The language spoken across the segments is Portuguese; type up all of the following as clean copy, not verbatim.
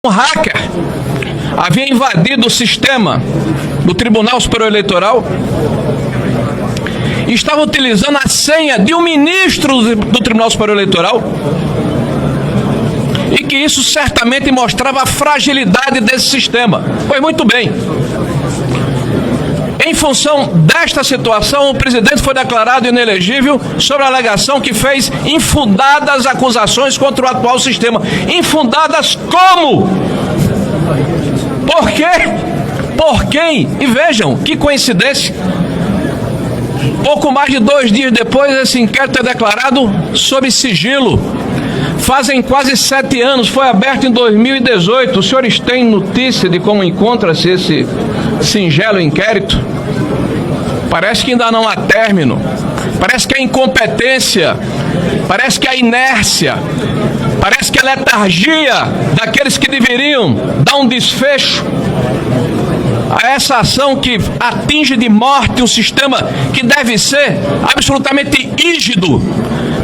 Um hacker havia invadido o sistema do Tribunal Superior Eleitoral e estava utilizando a senha de um ministro do Tribunal Superior Eleitoral, e que isso certamente mostrava a fragilidade desse sistema. Pois muito bem, em função desta situação, o presidente foi declarado inelegível sob a alegação que fez infundadas acusações contra o atual sistema. Infundadas como? Por quê? Por quem? E vejam, que coincidência. Pouco mais de 2 dias depois, esse inquérito é declarado sob sigilo. Fazem quase 7 anos, foi aberto em 2018. Os senhores têm notícia de como encontra-se esse singelo inquérito? Parece que ainda não há término. Parece que a incompetência, parece que a inércia, parece que a letargia daqueles que deveriam dar um desfecho a essa ação que atinge de morte um sistema que deve ser absolutamente rígido.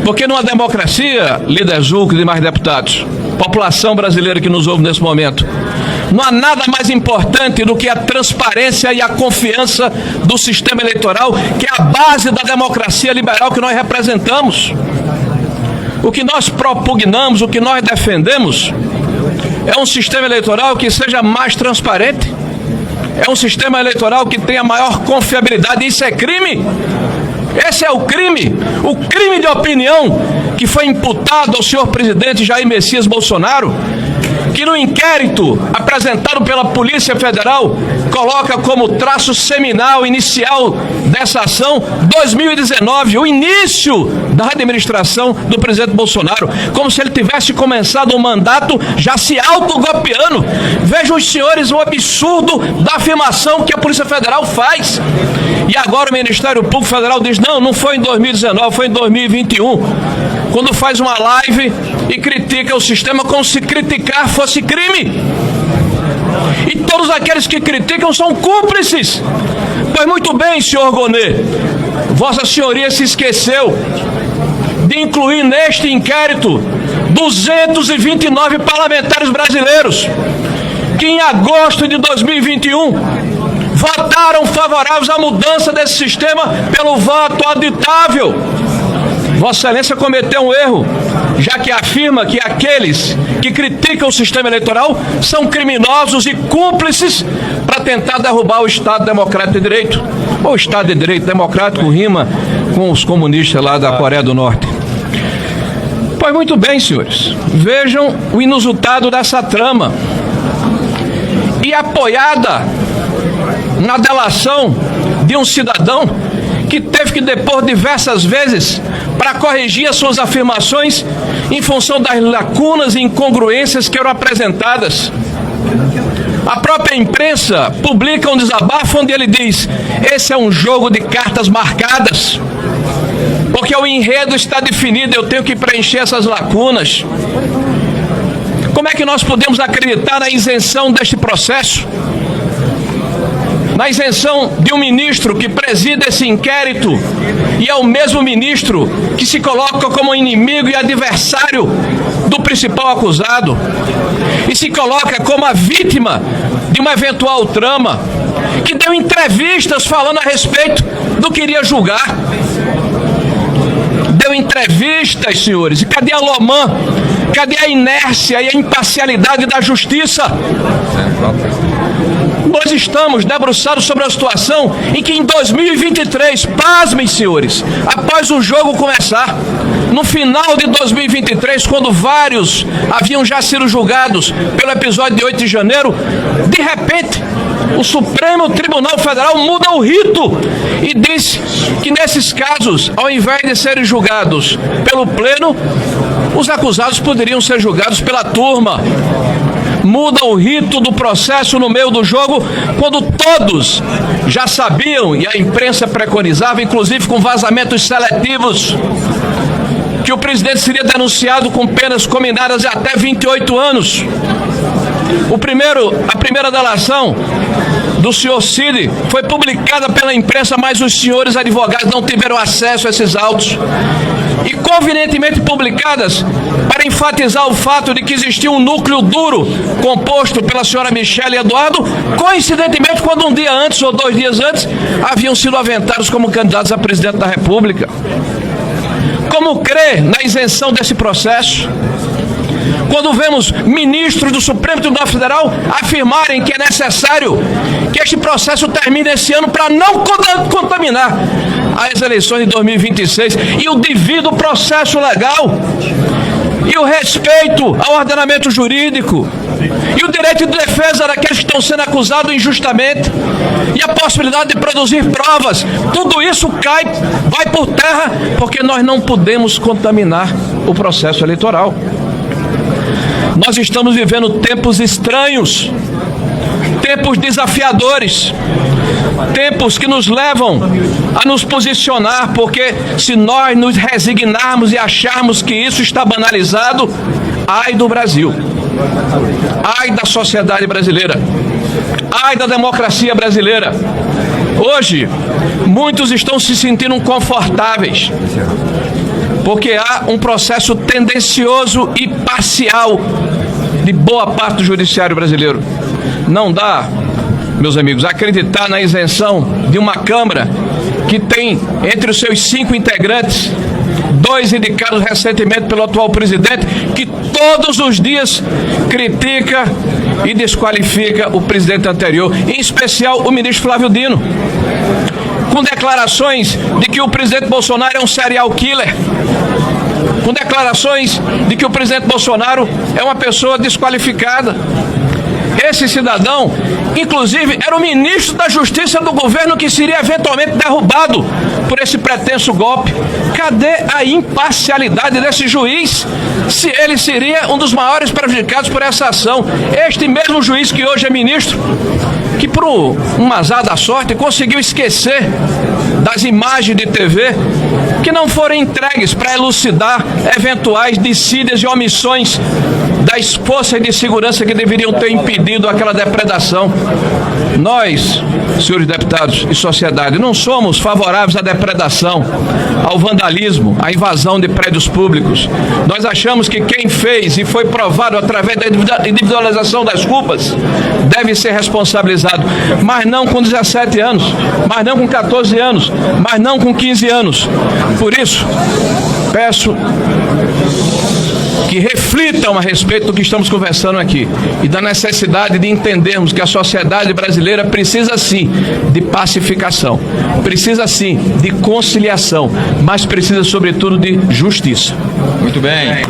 Porque numa democracia, líder Zucco e demais deputados, população brasileira que nos ouve nesse momento, não há nada mais importante do que a transparência e a confiança do sistema eleitoral, que é a base da democracia liberal que nós representamos. O que nós propugnamos, o que nós defendemos, é um sistema eleitoral que seja mais transparente, é um sistema eleitoral que tenha maior confiabilidade. Isso é crime? Esse é o crime de opinião que foi imputado ao senhor presidente Jair Messias Bolsonaro, que no inquérito apresentado pela Polícia Federal coloca como traço seminal inicial dessa ação 2019, o início da administração do presidente Bolsonaro, como se ele tivesse começado o mandato já se autogolpeando. Vejam os senhores o absurdo da afirmação que a Polícia Federal faz. E agora o Ministério Público Federal diz: não foi em 2019, foi em 2021, quando faz uma live e critica o sistema como se criticar fosse crime. E todos aqueles que criticam são cúmplices. Pois muito bem, senhor Gonet, Vossa Senhoria se esqueceu de incluir neste inquérito 229 parlamentares brasileiros que em agosto de 2021 votaram favoráveis à mudança desse sistema pelo voto auditável. Vossa Excelência cometeu um erro, já que afirma que aqueles que criticam o sistema eleitoral são criminosos e cúmplices para tentar derrubar o Estado Democrático de Direito. O Estado de Direito Democrático rima com os comunistas lá da Coreia do Norte. Pois muito bem, senhores, vejam o inusitado dessa trama. E apoiada na delação de um cidadão que teve que depor diversas vezes para corrigir as suas afirmações em função das lacunas e incongruências que eram apresentadas. A própria imprensa publica um desabafo onde ele diz: esse é um jogo de cartas marcadas, porque o enredo está definido, eu tenho que preencher essas lacunas. Como é que nós podemos acreditar na isenção deste processo? Na isenção de um ministro que preside esse inquérito e é o mesmo ministro que se coloca como inimigo e adversário do principal acusado e se coloca como a vítima de uma eventual trama, que deu entrevistas falando a respeito do que iria julgar. Deu entrevistas, senhores, e cadê a Lomã? Cadê a inércia e a imparcialidade da justiça? Nós estamos debruçados sobre a situação em que em 2023, pasmem, senhores, após o jogo começar, no final de 2023, quando vários haviam já sido julgados pelo episódio de 8 de janeiro, de repente, o Supremo Tribunal Federal muda o rito e diz que nesses casos, ao invés de serem julgados pelo pleno, os acusados poderiam ser julgados pela turma. Muda o rito do processo no meio do jogo, quando todos já sabiam, e a imprensa preconizava, inclusive com vazamentos seletivos, que o presidente seria denunciado com penas combinadas de até 28 anos. A primeira delação do senhor Cid foi publicada pela imprensa, mas os senhores advogados não tiveram acesso a esses autos. E convenientemente publicadas para quero enfatizar o fato de que existia um núcleo duro composto pela senhora Michele e Eduardo, coincidentemente quando um dia antes ou 2 dias antes haviam sido aventados como candidatos a presidente da República. Como crer na isenção desse processo? Quando vemos ministros do Supremo Tribunal Federal afirmarem que é necessário que este processo termine esse ano para não contaminar as eleições de 2026 e o devido processo legal e o respeito ao ordenamento jurídico e o direito de defesa daqueles que estão sendo acusados injustamente e a possibilidade de produzir provas, tudo isso vai por terra porque nós não podemos contaminar o processo eleitoral. Nós estamos vivendo tempos estranhos, tempos desafiadores, tempos que nos levam a nos posicionar, porque se nós nos resignarmos e acharmos que isso está banalizado, ai do Brasil, ai da sociedade brasileira, ai da democracia brasileira. Hoje, muitos estão se sentindo confortáveis, porque há um processo tendencioso e parcial de boa parte do judiciário brasileiro. Não dá, meus amigos, acreditar na isenção de uma Câmara que tem entre os seus 5 integrantes 2 indicados recentemente pelo atual presidente, que todos os dias critica e desqualifica o presidente anterior, em especial o ministro Flávio Dino, com declarações de que o presidente Bolsonaro é um serial killer, com declarações de que o presidente Bolsonaro é uma pessoa desqualificada. Esse cidadão, inclusive, era o ministro da Justiça do governo que seria eventualmente derrubado por esse pretenso golpe. Cadê a imparcialidade desse juiz, se ele seria um dos maiores prejudicados por essa ação? Este mesmo juiz que hoje é ministro, que por um azar da sorte conseguiu esquecer das imagens de TV que não foram entregues para elucidar eventuais dissídias e omissões das forças de segurança que deveriam ter impedido aquela depredação. Nós, senhores deputados e sociedade, não somos favoráveis à depredação, ao vandalismo, à invasão de prédios públicos. Nós achamos que quem fez e foi provado através da individualização das culpas deve ser responsabilizado, mas não com 17 anos, mas não com 14 anos, mas não com 15 anos. Por isso, peço que reflitam a respeito do que estamos conversando aqui e da necessidade de entendermos que a sociedade brasileira precisa sim de pacificação, precisa sim de conciliação, mas precisa sobretudo de justiça. Muito bem.